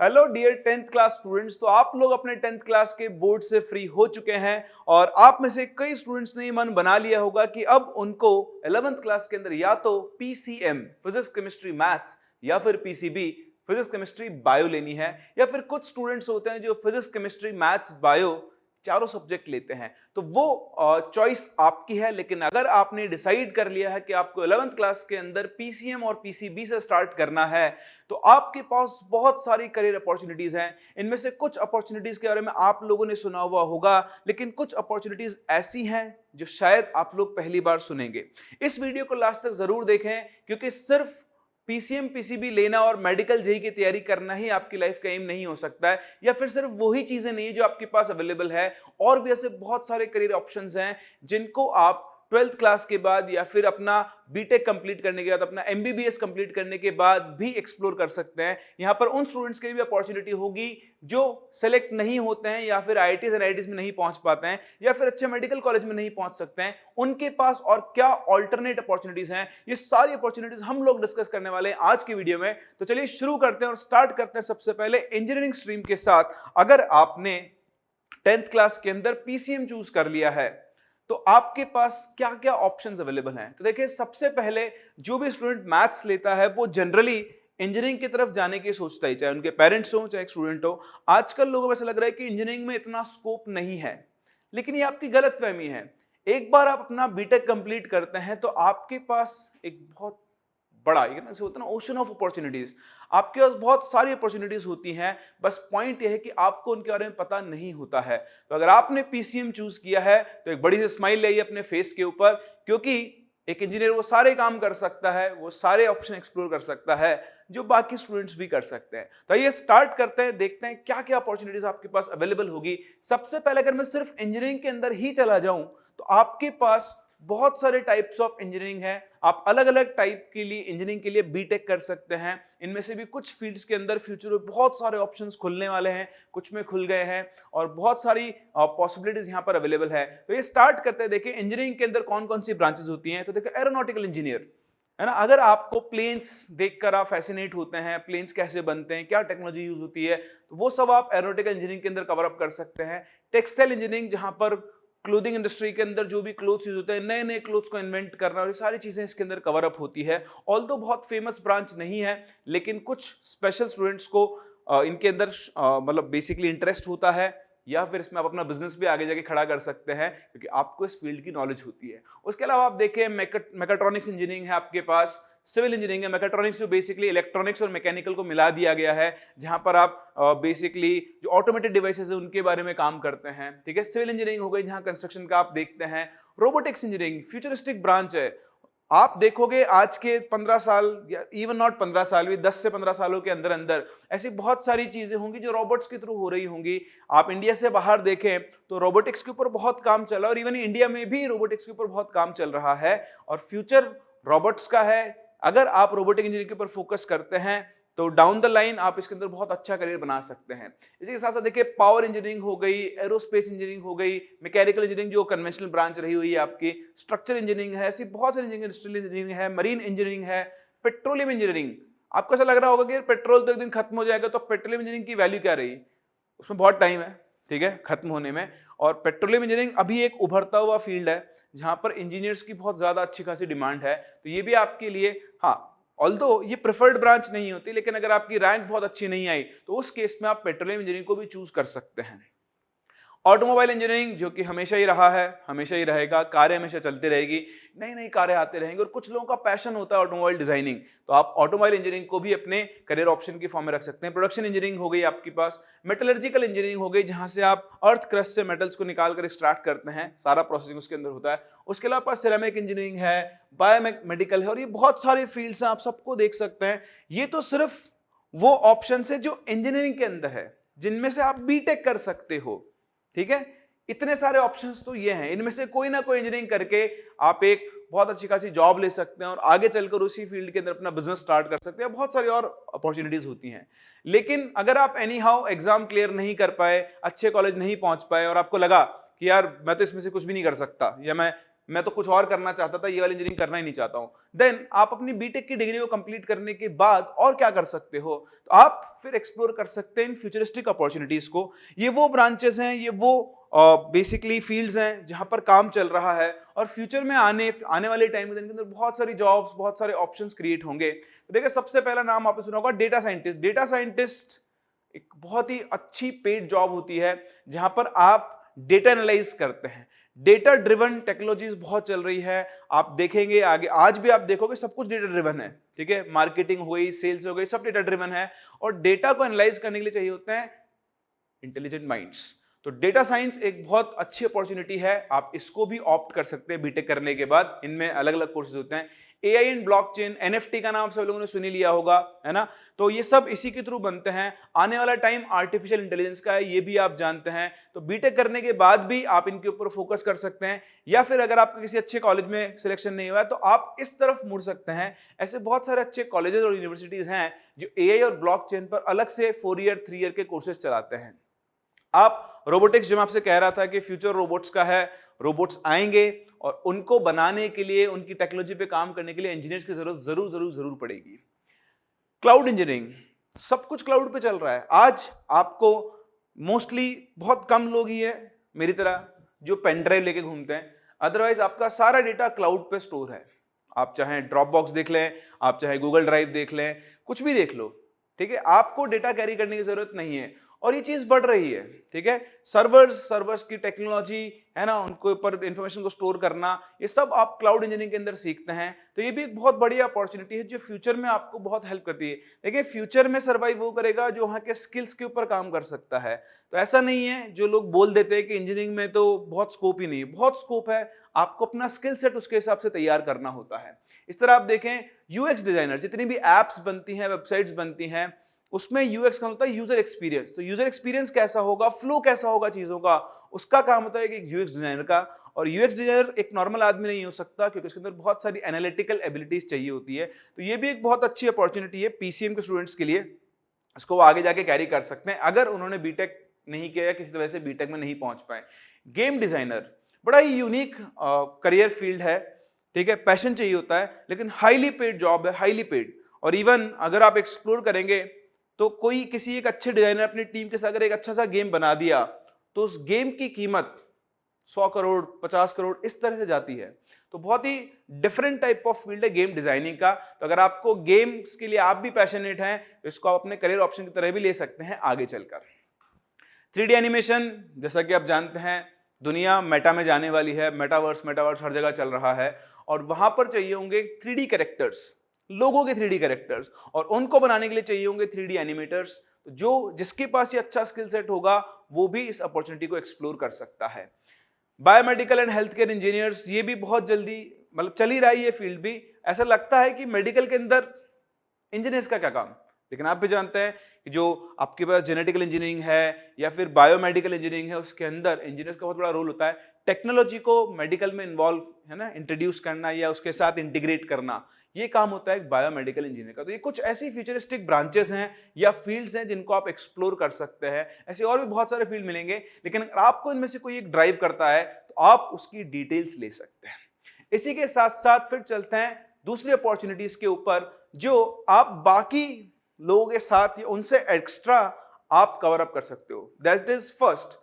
Hello dear 10th class students. तो आप लोग अपने 10th क्लास के बोर्ड से फ्री हो चुके हैं और आप में से कई स्टूडेंट्स ने मन बना लिया होगा कि अब उनको 11th क्लास के अंदर या तो पीसीएम फिजिक्स केमिस्ट्री मैथ्स या फिर पीसीबी फिजिक्स केमिस्ट्री बायो लेनी है, या फिर कुछ स्टूडेंट्स होते हैं जो फिजिक्स केमिस्ट्री मैथ्स बायो चारों सब्जेक्ट लेते हैं। तो वो चॉइस आपकी है, लेकिन अगर आपने डिसाइड कर लिया है कि आपको 11th क्लास के अंदर पीसीएम और पीसीबी से स्टार्ट करना है तो आपके पास बहुत सारी करियर अपॉर्चुनिटीज हैं। इनमें से कुछ अपॉर्चुनिटीज के बारे में आप लोगों ने सुना हुआ होगा, लेकिन कुछ अपॉर्चुनिटीज ऐसी हैं जो शायद आप लोग पहली बार सुनेंगे। इस वीडियो को लास्ट तक जरूर देखें, क्योंकि सिर्फ पीसीएम पीसीबी लेना और मेडिकल जेई की तैयारी करना ही आपकी लाइफ का एम नहीं हो सकता है, या फिर सिर्फ वही चीजें नहीं है जो आपके पास अवेलेबल है। और भी ऐसे बहुत सारे करियर ऑप्शंस हैं जिनको आप 12th क्लास के बाद या फिर अपना बीटेक कंप्लीट करने के बाद, अपना एमबीबीएस कंप्लीट करने के बाद भी एक्सप्लोर कर सकते हैं। यहां पर उन स्टूडेंट्स के लिए भी अपॉर्चुनिटी होगी जो सेलेक्ट नहीं होते हैं, या फिर आईआईटीज एनआईटीज में नहीं पहुंच पाते हैं, या फिर अच्छे मेडिकल कॉलेज में नहीं पहुंच सकते हैं। उनके पास और क्या ऑल्टरनेट अपॉर्चुनिटीज हैं, ये सारी अपॉर्चुनिटीज हम लोग डिस्कस करने वाले हैं आज की वीडियो में। तो चलिए शुरू करते हैं और स्टार्ट करते हैं सबसे पहले इंजीनियरिंग स्ट्रीम के साथ। अगर आपने 10th क्लास के अंदर पीसीएम चूज कर लिया है तो आपके पास क्या क्या ऑप्शंस अवेलेबल हैं। तो देखिए, सबसे पहले जो भी स्टूडेंट मैथ्स लेता है वो जनरली इंजीनियरिंग की तरफ जाने की सोचता है, चाहे उनके पेरेंट्स हो चाहे एक स्टूडेंट हो। आजकल लोगों को ऐसा लग रहा है कि इंजीनियरिंग में इतना स्कोप नहीं है, लेकिन ये आपकी गलतफहमी है। एक बार आप अपना बीटेक कंप्लीट करते हैं तो आपके पास एक बहुत बड़ा, ये ना होता है ना, ओशन ऑफ अपॉर्चुनिटीज। आपके पास बहुत सारी अपॉर्चुनिटीज होती हैं, बस पॉइंट ये है कि आपको उनके बारे में पता नहीं होता है। तो अगर आपने पीसीएम चूज किया है तो एक बड़ी सी स्माइल लाइए अपने फेस के ऊपर, क्योंकि एक इंजीनियर वो सारे काम कर सकता है, वो सारे ऑप्शन एक्सप्लोर कर सकता है जो बाकी स्टूडेंट्स भी कर सकते हैं। तो आइए स्टार्ट करते हैं, देखते हैं क्या क्या अपॉर्चुनिटीज आपके पास अवेलेबल होगी। सबसे पहले अगर मैं सिर्फ इंजीनियरिंग के अंदर ही चला जाऊं तो आपके पास बहुत सारे टाइप्स ऑफ इंजीनियरिंग है। आप अलग अलग टाइप के लिए इंजीनियरिंग के लिए बीटेक कर सकते हैं। इनमें से भी कुछ फील्ड्स के अंदर फ्यूचर में बहुत सारे ऑप्शंस खुलने वाले हैं, कुछ में खुल गए हैं और बहुत सारी पॉसिबिलिटीज यहां पर अवेलेबल है। तो ये स्टार्ट करते हैं। देखिए इंजीनियरिंग के अंदर कौन कौन सी ब्रांचेस होती हैं। तो देखिए, एरोनॉटिकल इंजीनियर है ना, अगर आपको प्लेन्स देखकर आप फैसिनेट होते हैं, प्लेन्स कैसे बनते हैं, क्या टेक्नोलॉजी यूज होती है, तो वो सब आप एरोनॉटिकल इंजीनियरिंग के अंदर कवर अप कर सकते हैं। टेक्सटाइल इंजीनियरिंग, जहां पर क्लोथिंग इंडस्ट्री के अंदर जो भी क्लोथ्स यूज होते हैं, नए नए क्लोथ्स को इन्वेंट करना, और ये सारी चीजें इसके अंदर कवर अप होती है। ऑल्दो बहुत फेमस ब्रांच नहीं है, लेकिन कुछ स्पेशल स्टूडेंट्स को इनके अंदर मतलब बेसिकली इंटरेस्ट होता है, या फिर इसमें आप अपना बिजनेस भी आगे जाके खड़ा कर सकते हैं क्योंकि आपको इस फील्ड की नॉलेज होती है। उसके अलावा आप देखें, मैकेट्रॉनिक्स इंजीनियरिंग है आपके पास, सिविल इंजीनियरिंग है। मैकेट्रॉनिक्स जो बेसिकली इलेक्ट्रॉनिक्स और मैकेनिकल को मिला दिया गया है, जहां पर आप बेसिकली जो ऑटोमेटेड डिवाइसेस है उनके बारे में काम करते हैं। ठीक है, सिविल इंजीनियरिंग हो गई जहां कंस्ट्रक्शन का आप देखते हैं। रोबोटिक्स इंजीनियरिंग फ्यूचरिस्टिक ब्रांच है। आप देखोगे आज के 15 साल या इवन नॉट 15 साल भी, 10 से 15 सालों के अंदर अंदर ऐसी बहुत सारी चीजें होंगी जो रोबोट्स के थ्रू हो रही होंगी। आप इंडिया से बाहर देखें तो रोबोटिक्स के ऊपर बहुत काम चला, और इवन इंडिया में भी रोबोटिक्स के ऊपर बहुत काम चल रहा है और फ्यूचर रोबोट्स का है। अगर आप रोबोटिक इंजीनियरिंग के ऊपर फोकस करते हैं तो डाउन द लाइन आप इसके अंदर बहुत अच्छा करियर बना सकते हैं। इसी के साथ साथ देखिए, पावर इंजीनियरिंग हो गई, एरोस्पेस इंजीनियरिंग हो गई, मैकेनिकल इंजीनियरिंग जो कन्वेंशनल ब्रांच रही हुई है आपकी, स्ट्रक्चर इंजीनियरिंग है, ऐसी बहुत सारी इंजीनियरिंग, इंडस्ट्रियल इंजीनियरिंग है, मरीन इंजीनियरिंग है, पेट्रोलियम इंजीनियरिंग। आपको ऐसा लग रहा होगा कि पेट्रोल तो एक दिन खत्म हो जाएगा, तो पेट्रोलियम इंजीनियरिंग की वैल्यू क्या रही? उसमें बहुत टाइम है, ठीक है, खत्म होने में। और पेट्रोलियम इंजीनियरिंग अभी एक उभरता हुआ फील्ड है जहां पर इंजीनियर्स की बहुत ज्यादा अच्छी खासी डिमांड है। तो ये भी आपके लिए, हाँ, ऑल्दो ये प्रेफर्ड ब्रांच नहीं होती, लेकिन अगर आपकी रैंक बहुत अच्छी नहीं आई तो उस केस में आप पेट्रोलियम इंजीनियरिंग को भी चूज कर सकते हैं। ऑटोमोबाइल इंजीनियरिंग, जो कि हमेशा ही रहा है, हमेशा ही रहेगा, कारें हमेशा चलती रहेगी, नई नई कारें आते रहेंगे, और कुछ लोगों का पैशन होता है ऑटोमोबाइल डिजाइनिंग, तो आप ऑटोमोबाइल इंजीनियरिंग को भी अपने करियर ऑप्शन की फॉर्म में रख सकते हैं। प्रोडक्शन इंजीनियरिंग हो गई आपके पास, मेटलर्जिकल इंजीनियरिंग हो गई जहां से आप अर्थ क्रस्ट से मेटल्स को निकाल कर एक्सट्रैक्ट करते हैं, सारा प्रोसेसिंग उसके अंदर होता है। उसके अलावा सिरेमिक इंजीनियरिंग है, बायोमेडिकल है, और ये बहुत सारे फील्ड्स हैं, आप सबको देख सकते हैं। ये तो सिर्फ वो ऑप्शन है जो इंजीनियरिंग के अंदर है, जिनमें से आप बीटेक कर सकते हो। ठीक है, इतने सारे ऑप्शंस तो ये हैं, इनमें से कोई ना कोई इंजीनियरिंग करके आप एक बहुत अच्छी खासी जॉब ले सकते हैं और आगे चलकर उसी फील्ड के अंदर अपना बिजनेस स्टार्ट कर सकते हैं। बहुत सारी और अपॉर्चुनिटीज होती हैं। लेकिन अगर आप एनी हाउ एग्जाम क्लियर नहीं कर पाए, अच्छे कॉलेज नहीं पहुंच पाए, और आपको लगा कि यार मैं तो इसमें से कुछ भी नहीं कर सकता, या मैं मैं तो कुछ और करना चाहता था, ये वाली इंजीनियरिंग करना ही नहीं चाहता हूं, देन आप अपनी बीटेक की डिग्री को कंप्लीट करने के बाद और क्या कर सकते हो, तो आप फिर एक्सप्लोर कर सकते हैं इन फ्यूचरिस्टिक अपॉर्चुनिटीज को। ये वो ब्रांचेस हैं, ये वो बेसिकली फील्ड्स हैं जहां पर काम चल रहा है और फ्यूचर में आने वाले टाइम के अंदर बहुत सारी जॉब्स, बहुत सारे ऑप्शंस क्रिएट होंगे। तो देखिए, सबसे पहला नाम आपने सुना होगा डेटा साइंटिस्ट। डेटा साइंटिस्ट एक बहुत ही अच्छी पेड जॉब होती है जहां पर आप डेटा एनालाइज करते हैं। डेटा ड्रिवन टेक्नोलॉजीज बहुत चल रही है, आप देखेंगे आगे, आज भी आप देखोगे सब कुछ डेटा ड्रिवन है, ठीक है, मार्केटिंग हो गई, सेल्स हो गई, सब डेटा ड्रिवन है और डेटा को एनालाइज करने के लिए चाहिए होते हैं इंटेलिजेंट माइंड्स। तो डेटा साइंस एक बहुत अच्छी अपॉर्चुनिटी है, आप इसको भी ऑप्ट कर सकते हैं बीटेक करने के बाद। इनमें अलग अलग कोर्सेज होते हैं। एआई एंड ब्लॉकचेन, एनएफटी का नाम सब लोगों ने सुन ही लिया होगा, है ना, तो ये सब इसी के थ्रू बनते हैं। आने वाला टाइम आर्टिफिशियल इंटेलिजेंस का है, ये भी आप जानते हैं। तो बीटेक करने के बाद भी आप इनके ऊपर फोकस कर सकते हैं, या फिर अगर आपका किसी अच्छे कॉलेज में सिलेक्शन नहीं हुआ है तो आप इस तरफ मुड़ सकते हैं। ऐसे बहुत सारे अच्छे कॉलेजेस और यूनिवर्सिटीज हैं जो एआई और ब्लॉकचेन पर अलग से 4 ईयर 3 ईयर के कोर्सेज चलाते हैं। आप रोबोटिक्स, जो मैं आपसे कह रहा था कि फ्यूचर रोबोट्स का है, रोबोट्स आएंगे और उनको बनाने के लिए, उनकी टेक्नोलॉजी पे काम करने के लिए इंजीनियर्स की जरूरत जरूर पड़ेगी। क्लाउड इंजीनियरिंग, सब कुछ क्लाउड पे चल रहा है। आज आपको मोस्टली बहुत कम लोग ही है मेरी तरह जो पेन ड्राइव लेके घूमते हैं, अदरवाइज आपका सारा डेटा क्लाउड पे स्टोर है। आप चाहे ड्रॉप बॉक्स देख लें, आप चाहे गूगल ड्राइव देख लें, कुछ भी देख लो, ठीक है, आपको डेटा कैरी करने की जरूरत नहीं है और ये चीज बढ़ रही है, ठीक है। सर्वर्स की टेक्नोलॉजी है ना, उनको ऊपर इंफॉर्मेशन को स्टोर करना, ये सब आप क्लाउड इंजीनियरिंग के अंदर सीखते हैं। तो ये भी एक बहुत बड़ी अपॉर्चुनिटी है जो फ्यूचर में आपको बहुत हेल्प करती है। देखिए, फ्यूचर में सर्वाइव वो करेगा जो वहाँ के स्किल्स के ऊपर काम कर सकता है। तो ऐसा नहीं है जो लोग बोल देते हैं कि इंजीनियरिंग में तो बहुत स्कोप ही नहीं है, बहुत स्कोप है। आपको अपना स्किल सेट उसके हिसाब से तैयार करना होता है। इस तरह आप देखें, यूएक्स डिजाइनर, जितनी भी एप्स बनती हैं, वेबसाइट्स बनती हैं, उसमें यूएक्स का होता है यूजर एक्सपीरियंस। तो यूजर एक्सपीरियंस कैसा होगा, फ्लो कैसा होगा चीजों का, उसका काम होता है कि यूएक्स डिजाइनर का। और यूएक्स डिजाइनर एक नॉर्मल आदमी नहीं हो सकता क्योंकि उसके अंदर बहुत सारी एनालिटिकल एबिलिटीज चाहिए होती है। तो ये भी एक बहुत अच्छी अपॉर्चुनिटी है पीसीएम के स्टूडेंट्स के लिए, इसको वो आगे जाके कैरी कर सकते हैं अगर उन्होंने बीटेक नहीं किया या किसी तरह से बीटेक में नहीं पहुंच पाए। गेम डिजाइनर बड़ा ही यूनिक करियर फील्ड है, ठीक है, पैशन चाहिए होता है, लेकिन हाईली पेड जॉब है, हाईली पेड। और इवन अगर आप एक्सप्लोर करेंगे तो कोई किसी एक अच्छे डिजाइनर अपनी टीम के साथ अगर एक अच्छा सा गेम बना दिया तो उस गेम की कीमत 100 करोड़ 50 करोड़ इस तरह से जाती है। तो बहुत ही डिफरेंट टाइप ऑफ फील्ड है गेम डिजाइनिंग का। तो अगर आपको गेम्स के लिए आप भी पैशनेट हैं तो इसको आप अपने करियर ऑप्शन की तरह भी ले सकते हैं आगे चलकर। 3D एनिमेशन, जैसा कि आप जानते हैं दुनिया मेटा में जाने वाली है, मेटावर्स हर जगह चल रहा है और वहां पर चाहिए होंगे 3D कैरेक्टर्स, लोगों के 3D कैरेक्टर्स, और उनको बनाने के लिए चाहिए होंगे 3D एनिमेटर्स। जो जिसके पास ये अच्छा स्किल सेट होगा वो भी इस अपॉर्चुनिटी को एक्सप्लोर कर सकता है। Biomedical and health care engineers, ये भी बहुत जल्दी मतलब चल ही रहा है ये फील्ड भी। ऐसा लगता है कि मेडिकल के अंदर इंजीनियर्स का क्या काम, लेकिन आप भी जानते हैं कि जो आपके पास जेनेटिकल इंजीनियरिंग है या फिर बायोमेडिकल इंजीनियरिंग है, उसके अंदर इंजीनियर्स का बहुत बड़ा रोल होता है टेक्नोलॉजी को मेडिकल में इन्वॉल्व, है ना, इंट्रोड्यूस करना या उसके साथ इंटीग्रेट करना, ये काम होता है एक बायोमेडिकल इंजीनियर का। तो ये कुछ ऐसी फ्यूचरिस्टिक ब्रांचेस हैं या फील्ड्स हैं जिनको आप एक्सप्लोर कर सकते हैं। ऐसे और भी बहुत सारे फील्ड मिलेंगे, लेकिन अगर आपको इनमें से कोई एक ड्राइव करता है तो आप उसकी डिटेल्स ले सकते हैं। इसी के साथ साथ फिर चलते हैं दूसरी अपॉर्चुनिटीज के ऊपर जो आप बाकी लोगों के साथ या उनसे एक्स्ट्रा आप कवर अप कर सकते हो। दैट इज फर्स्ट,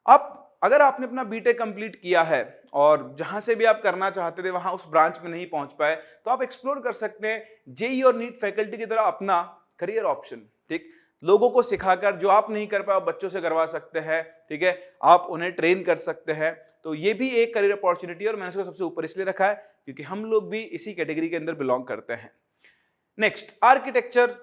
आप अगर आपने अपना बीटेक कंप्लीट किया है और जहां से भी आप करना चाहते थे वहां उस ब्रांच में नहीं पहुंच पाए तो आप एक्सप्लोर कर सकते हैं जेई और नीट फैकल्टी की तरह अपना करियर ऑप्शन, ठीक, लोगों को सिखाकर जो आप नहीं कर पाए बच्चों से करवा सकते हैं, ठीक है, आप उन्हें ट्रेन कर सकते हैं। तो ये भी एक करियर अपॉर्चुनिटी है और मैंने इसको सबसे ऊपर इसलिए रखा है क्योंकि हम लोग भी इसी कैटेगरी के अंदर बिलोंग करते हैं। नेक्स्ट, आर्किटेक्चर,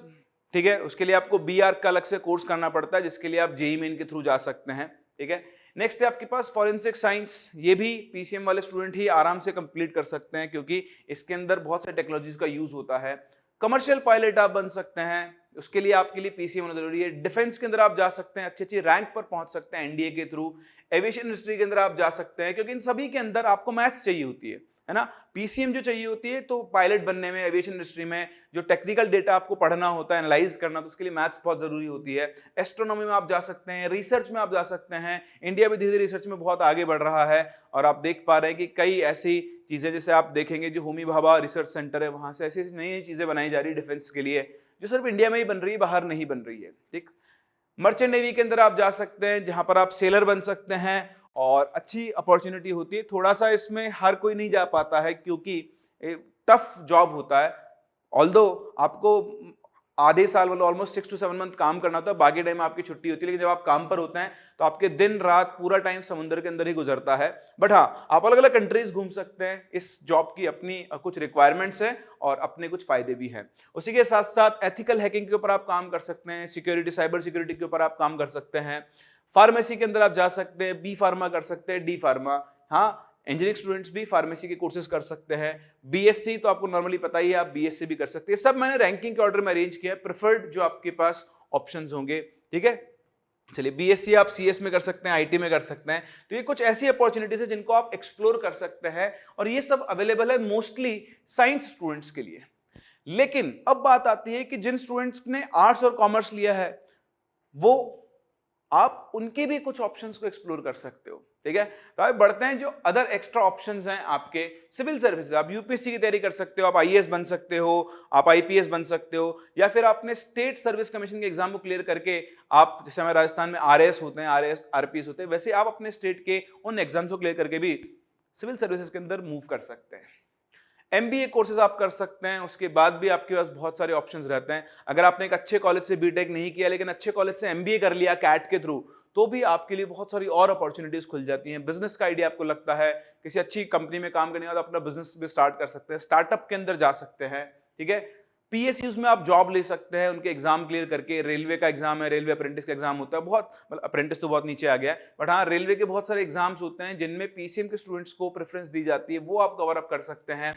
ठीक है, उसके लिए आपको बी आर्क का अलग से कोर्स करना पड़ता है जिसके लिए आप जेईई मेन के थ्रू जा सकते हैं, ठीक है। नेक्स्ट है आपके पास फॉरेंसिक साइंस, ये भी पीसीएम वाले स्टूडेंट ही आराम से कंप्लीट कर सकते हैं क्योंकि इसके अंदर बहुत से टेक्नोलॉजीज का यूज होता है। कमर्शियल पायलट आप बन सकते हैं, उसके लिए आपके लिए पीसीएम होना जरूरी है। डिफेंस के अंदर आप जा सकते हैं, अच्छी अच्छी रैंक पर पहुंच सकते हैं एनडीए के थ्रू। एविएशन इंडस्ट्री के अंदर आप जा सकते हैं क्योंकि इन सभी के अंदर आपको मैथ्स चाहिए होती है है ना। पीसीएम जो चाहिए होती है तो पायलट बनने में, एविएशन इंडस्ट्री में जो टेक्निकल डेटा आपको पढ़ना होता है, एनालाइज करना, तो उसके लिए मैथ्स बहुत जरूरी होती है। एस्ट्रोनॉमी में आप जा सकते हैं, रिसर्च में आप जा सकते हैं। इंडिया भी धीरे धीरे रिसर्च में बहुत आगे बढ़ रहा है और आप देख पा रहे हैं कि कई ऐसी चीजें, जैसे आप देखेंगे जो होमी भाभा रिसर्च सेंटर है, वहां से ऐसी नई नई चीजें बनाई जा रही है डिफेंस के लिए, जो सिर्फ इंडिया में ही बन रही है, बाहर नहीं बन रही है। ठीक, मर्चेंट नेवी के अंदर आप जा सकते हैं, जहां पर आप सेलर बन सकते हैं और अच्छी अपॉर्चुनिटी होती है। थोड़ा सा इसमें हर कोई नहीं जा पाता है क्योंकि टफ जॉब होता है। ऑल्दो आपको आधे साल मतलब ऑलमोस्ट 6 to 7 मंथ काम करना होता है, बाकी टाइम आपकी छुट्टी होती है, लेकिन जब आप काम पर होते हैं तो आपके दिन रात पूरा टाइम समुद्र के अंदर ही गुजरता है। बट हाँ, आप अलग अलग कंट्रीज घूम सकते हैं। इस जॉब की अपनी कुछ रिक्वायरमेंट्स हैं और अपने कुछ फायदे भी हैं। उसी के साथ साथ एथिकल हैकिंग के ऊपर आप काम कर सकते हैं, सिक्योरिटी, साइबर सिक्योरिटी के ऊपर आप काम कर सकते हैं। फार्मेसी के अंदर आप जा सकते हैं, बी फार्मा कर सकते हैं, डी फार्मा। हाँ, इंजीनियरिंग स्टूडेंट्स भी फार्मेसी के कोर्सेज कर सकते हैं। बीएससी तो आपको नॉर्मली पता ही है, आप बीएससी भी कर सकते हैं। सब मैंने रैंकिंग के ऑर्डर में अरेंज किया है, प्रेफर्ड जो आपके पास ऑप्शंस होंगे। ठीक है, चलिए, बीएससी आप सीएस में कर सकते हैं, आईटी में कर सकते हैं। तो ये कुछ ऐसी अपॉर्चुनिटीज है जिनको आप एक्सप्लोर कर सकते हैं और ये सब अवेलेबल है मोस्टली साइंस स्टूडेंट्स के लिए। लेकिन अब बात आती है कि जिन स्टूडेंट्स ने आर्ट्स और कॉमर्स लिया है, वो आप उनके भी कुछ ऑप्शंस को एक्सप्लोर कर सकते हो। ठीक है, तो आगे बढ़ते हैं। जो अदर एक्स्ट्रा ऑप्शंस हैं आपके, सिविल सर्विसेज, आप यूपीएससी की तैयारी कर सकते हो, आप आईएएस बन सकते हो, आप आईपीएस बन सकते हो, या फिर आपने स्टेट सर्विस कमीशन के एग्जाम को क्लियर करके आप, जैसे हमारे राजस्थान में आरएएस होते हैं, आरएएस आरपीएस होते हैं, वैसे आप अपने स्टेट के उन एग्जाम्स को क्लियर करके भी सिविल सर्विसेज के अंदर मूव कर सकते हैं। एमबीए कोर्सेज आप कर सकते हैं, उसके बाद भी आपके पास बहुत सारे ऑप्शंस रहते हैं। अगर आपने एक अच्छे कॉलेज से बीटेक नहीं किया लेकिन अच्छे कॉलेज से एमबीए कर लिया कैट के थ्रू, तो भी आपके लिए बहुत सारी और अपॉर्चुनिटीज खुल जाती हैं। बिजनेस का आइडिया आपको लगता है, किसी अच्छी कंपनी में काम करने के बाद अपना बिजनेस भी स्टार्ट कर सकते हैं, स्टार्टअप के अंदर जा सकते हैं। ठीक है, पीएसयूज में आप जॉब ले सकते हैं उनके एग्जाम क्लियर करके। रेलवे का एग्जाम है, रेलवे अप्रेंटिस का एग्जाम होता है, बहुत मतलब अप्रेंटिस तो बहुत नीचे आ गया है, बट हाँ, रेलवे के बहुत सारे एग्जाम्स होते हैं जिनमें पीसीएम के स्टूडेंट्स को प्रेफरेंस दी जाती है, वो आप कवर अप कर सकते हैं।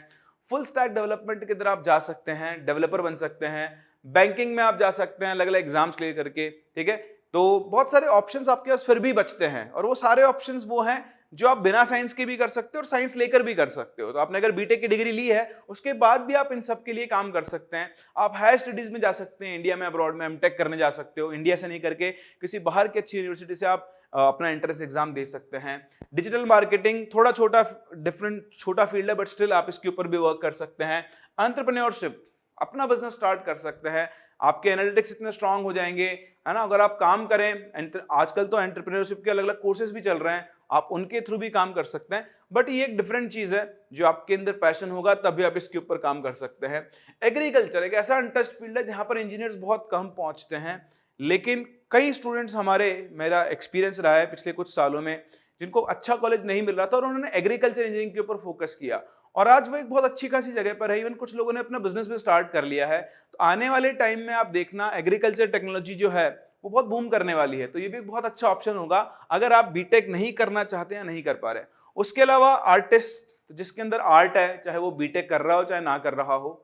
फुल स्टैक डेवलपमेंट की अंदर आप जा सकते हैं, डेवलपर बन सकते हैं। बैंकिंग में आप जा सकते हैं अलग अलग एग्जाम्स क्लियर करके। ठीक है, तो बहुत सारे ऑप्शंस आपके पास फिर भी बचते हैं और वो सारे ऑप्शंस वो हैं जो आप बिना साइंस के भी कर सकते हो और साइंस लेकर भी कर सकते हो। तो आपने अगर बीटेक की डिग्री ली है, उसके बाद भी आप इन सब के लिए काम कर सकते हैं। आप हायर स्टडीज में जा सकते हैं, इंडिया में, अब्रॉड में एमटेक करने जा सकते हो। इंडिया से नहीं करके किसी बाहर की अच्छी यूनिवर्सिटी से आप अपना एंट्रेंस एग्जाम दे सकते हैं। डिजिटल मार्केटिंग थोड़ा छोटा डिफरेंट छोटा फील्ड है, बट स्टिल आप इसके ऊपर भी वर्क कर सकते हैं। एंटरप्रेन्योरशिप, अपना बिजनेस स्टार्ट कर सकते हैं। आपके एनालिटिक्स इतने स्ट्रांग हो जाएंगे, है ना, अगर आप काम करें। आजकल तो एंटरप्रेन्योरशिप के अलग अलग कोर्सेज भी चल रहे हैं, आप उनके थ्रू भी काम कर सकते हैं। बट ये एक डिफरेंट चीज है, जो आपके अंदर पैशन होगा तभी आप इसके ऊपर काम कर सकते हैं। एग्रीकल्चर एक ऐसा अनटच्ड फील्ड है जहां पर इंजीनियर्स बहुत कम पहुंचते हैं, लेकिन कई स्टूडेंट्स हमारे, मेरा एक्सपीरियंस रहा है पिछले कुछ सालों में, जिनको अच्छा कॉलेज नहीं मिल रहा था और उन्होंने एग्रीकल्चर इंजीनियरिंग के ऊपर फोकस किया और आज वो एक बहुत अच्छी खासी जगह पर है। इवन कुछ लोगों ने अपना बिजनेस भी स्टार्ट कर लिया है। तो आने वाले टाइम में आप देखना, एग्रीकल्चर टेक्नोलॉजी जो है वो बहुत बूम करने वाली है, तो ये भी एक बहुत अच्छा ऑप्शन होगा अगर आप बीटेक नहीं करना चाहते हैं, नहीं कर पा रहे। उसके अलावा आर्टिस्ट, तो जिसके अंदर आर्ट है, चाहे वो बीटेक कर रहा हो चाहे ना कर रहा हो,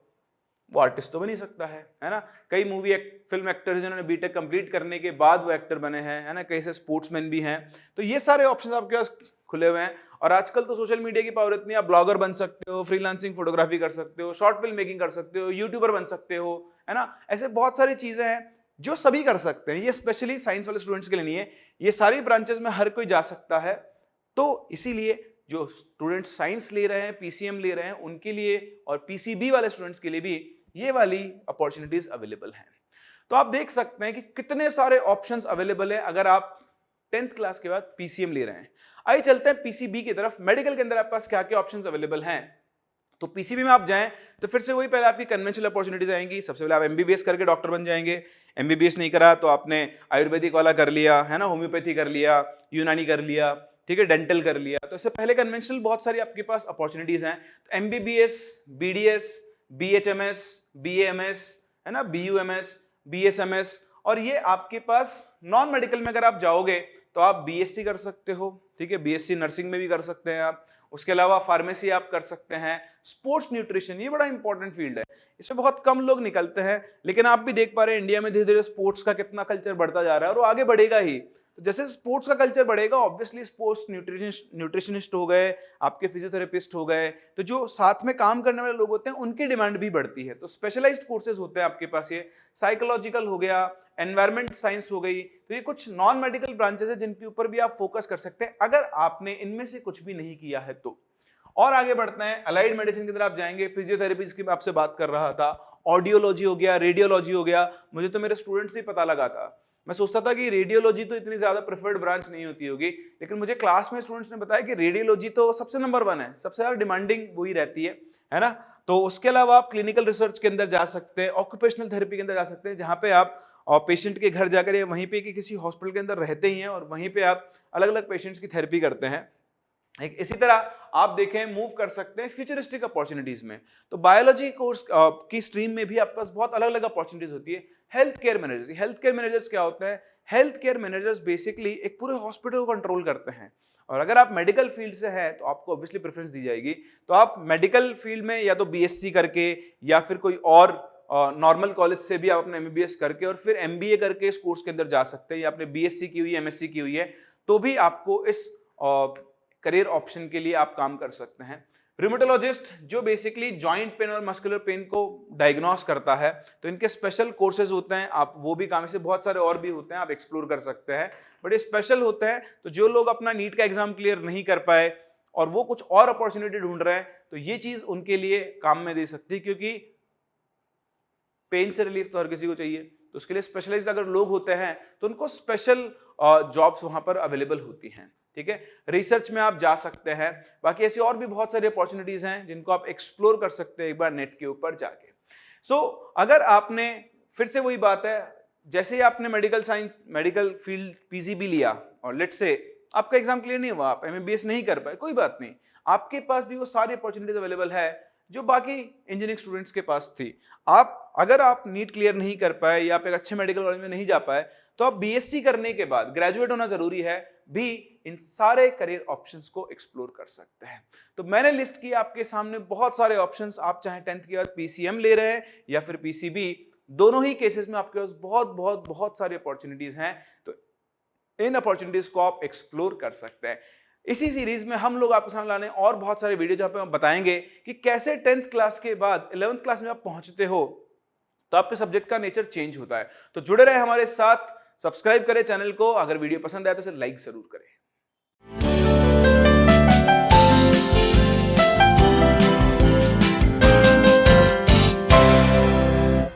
वो आर्टिस्ट तो बन ही सकता है ना। कई फिल्म एक्टर्स जिन्होंने बीटेक कंप्लीट करने के बाद वो एक्टर बने हैं, है ना, कई से स्पोर्ट्समैन भी हैं। तो ये सारे ऑप्शंस आपके पास खुले हुए हैं। और आजकल तो सोशल मीडिया की पावर इतनी, आप ब्लॉगर बन सकते हो, फ्रीलांसिंग फोटोग्राफी कर सकते हो, शॉर्ट फिल्म मेकिंग कर सकते हो, यूट्यूबर बन सकते हो, है ना। ऐसे बहुत सारी चीजें हैं जो सभी कर सकते हैं, ये स्पेशली साइंस वाले स्टूडेंट्स के लिए नहीं है, ये सारी ब्रांचेस में हर कोई जा सकता है। तो इसीलिए जो स्टूडेंट्स साइंस ले रहे हैं, पीसीएम ले रहे हैं, उनके लिए और पीसीबी वाले स्टूडेंट्स के लिए भी ये वाली अपॉर्चुनिटीज अवेलेबल हैं। तो आप देख सकते हैं कि कितने सारे ऑप्शंस अवेलेबल है अगर आप 10th क्लास के बाद पीसीएम ले रहे हैं। आइए चलते हैं पीसीबी की तरफ। मेडिकल के अंदर आपके पास क्या क्या ऑप्शंस अवेलेबल हैं। तो पीसीबी में आप जाएं तो फिर से वही पहले आपकी कन्वेंशनल अपॉर्चुनिटीज आएंगी। सबसे पहले आप एमबीबीएस करके डॉक्टर बन जाएंगे। एमबीबीएस नहीं करा तो आपने आयुर्वेदिक वाला कर लिया, है ना, होम्योपैथी कर लिया, यूनानी कर लिया, ठीक है, डेंटल कर लिया। तो इससे पहले कन्वेंशनल बहुत सारी आपके पास अपॉर्चुनिटीज हैं। तो एमबीबीएस, बीडीएस, बीएचएमएस, बीएएमएस, है ना, बीयूएमएस, बीएसएमएस, और ये आपके पास नॉन मेडिकल में अगर आप जाओगे तो आप बीएससी कर सकते हो, ठीक है, बीएससी नर्सिंग में भी कर सकते हैं आप। उसके अलावा फार्मेसी आप कर सकते हैं। स्पोर्ट्स न्यूट्रिशन, ये बड़ा इंपॉर्टेंट फील्ड है, इसमें बहुत कम लोग निकलते हैं, लेकिन आप भी देख पा रहे हैं इंडिया में धीरे धीरे स्पोर्ट्स का कितना कल्चर बढ़ता जा रहा है और वो आगे बढ़ेगा ही। तो जैसे स्पोर्ट्स का कल्चर बढ़ेगा, ऑब्वियसली स्पोर्ट्स न्यूट्रिशनिस्ट हो गए, आपके फिजियोथेरेपिस्ट हो गए, तो जो साथ में काम करने वाले लोग होते हैं उनकी डिमांड भी बढ़ती है। तो स्पेशलाइज्ड कोर्सेज होते हैं आपके पास, ये साइकोलॉजिकल हो गया, एनवायरमेंट साइंस हो गई, तो ये कुछ नॉन मेडिकल ब्रांचेस है जिनके ऊपर भी आप फोकस कर सकते हैं अगर आपने इनमें से कुछ भी नहीं किया है तो। और आगे बढ़ते हैं, अलाइड मेडिसिन की तरफ जाएंगे, फिजियोथेरेपी की मैं आपसे बात कर रहा था, ऑडियोलॉजी हो गया, रेडियोलॉजी हो गया। मुझे तो मेरे स्टूडेंट्स से पता लगा था, मैं सोचता था कि रेडियोलॉजी तो इतनी ज्यादा प्रेफर्ड ब्रांच नहीं होती होगी, लेकिन मुझे क्लास में स्टूडेंट्स ने बताया कि रेडियोलॉजी तो सबसे नंबर 1 है, सबसे ज्यादा डिमांडिंग वही रहती है ना। तो उसके अलावा आप क्लिनिकल रिसर्च के अंदर जा सकते हैं, ऑक्यूपेशनल थेरेपी के अंदर जा सकते हैं, जहां पे आप पेशेंट के घर जाकर या वहीं पे किसी हॉस्पिटल के अंदर रहते ही हैं और वहीं पे आप अलग अलग पेशेंट्स की थेरेपी करते हैं। इसी तरह आप देखें, मूव कर सकते हैं फ्यूचरिस्टिक अपॉर्चुनिटीज में। तो बायोलॉजी कोर्स की स्ट्रीम में भी आपके पास बहुत अलग अलग अपॉर्चुनिटीज होती है। हेल्थ केयर मैनेजर्स क्या होता है? हेल्थ केयर मैनेजर्स बेसिकली एक पूरे हॉस्पिटल को कंट्रोल करते हैं, और अगर आप मेडिकल फील्ड से हैं तो आपको ऑब्वियसली प्रेफरेंस दी जाएगी। तो आप मेडिकल फील्ड में या तो बीएससी करके या फिर कोई और नॉर्मल कॉलेज से भी आप अपने एमबीबीएस करके और फिर एमबीए करके इस कोर्स के अंदर जा सकते हैं, या आपने बीएससी की हुई, एमएससी की हुई है, तो भी आपको इस करियर ऑप्शन के लिए आप काम कर सकते हैं। रिमेटोलॉजिस्ट जो बेसिकली जॉइंट पेन और मस्कुलर पेन को डायग्नोस करता है, तो इनके स्पेशल कोर्सेज होते हैं, आप वो भी काम, से बहुत सारे और भी होते हैं, आप एक्सप्लोर कर सकते हैं, बट ये स्पेशल होते हैं। तो जो लोग अपना नीट का एग्जाम क्लियर नहीं कर पाए और वो कुछ और अपॉर्चुनिटी ढूंढ रहे हैं, तो ये चीज उनके लिए काम में दे सकती है, क्योंकि पेन से रिलीफ तो हर किसी को चाहिए, तो उसके लिए स्पेशलाइज्ड अगर लोग होते हैं तो उनको स्पेशल जॉब्स वहां पर अवेलेबल होती हैं। ठीक है, रिसर्च में आप जा सकते हैं, बाकी ऐसी और भी बहुत सारी अपॉर्चुनिटीज हैं जिनको आप एक्सप्लोर कर सकते हैं एक बार नेट के ऊपर जाके। अगर आपने, फिर से वही बात है, जैसे ही आपने मेडिकल फील्ड पीसीबी लिया और लेट्स से आपका एग्जाम क्लियर नहीं हुआ, आप एमबीबीएस नहीं कर पाए, कोई बात नहीं, आपके पास भी वो सारी अपॉर्चुनिटीज अवेलेबल है जो बाकी इंजीनियरिंग स्टूडेंट्स के पास थी। अगर आप नीट क्लियर नहीं कर पाए या आप एक अच्छे मेडिकल कॉलेज में नहीं जा पाए, तो आप बीएससी करने के बाद, ग्रेजुएट होना जरूरी है, भी इन सारे करियर ऑप्शंस को एक्सप्लोर कर सकते हैं। तो मैंने लिस्ट किया आपके सामने बहुत सारे ऑप्शंस, आप चाहे 10th के बाद पीसीएम ले रहे हैं या फिर पीसीबी, दोनों ही केसेस में आपके पास बहुत बहुत बहुत सारी अपॉर्चुनिटीज हैं, तो इन अपॉर्चुनिटीज को आप एक्सप्लोर कर सकते हैं। इसी सीरीज में हम लोग आपके सामने लाने और बहुत सारे वीडियो जहां पे हम बताएंगे कि कैसे 10th क्लास के बाद 11th क्लास में आप पहुंचते हो तो आपके सब्जेक्ट का नेचर चेंज होता है। तो जुड़े रहे हमारे साथ, सब्सक्राइब करें चैनल को, अगर वीडियो पसंद आए तो इसे लाइक जरूर करें।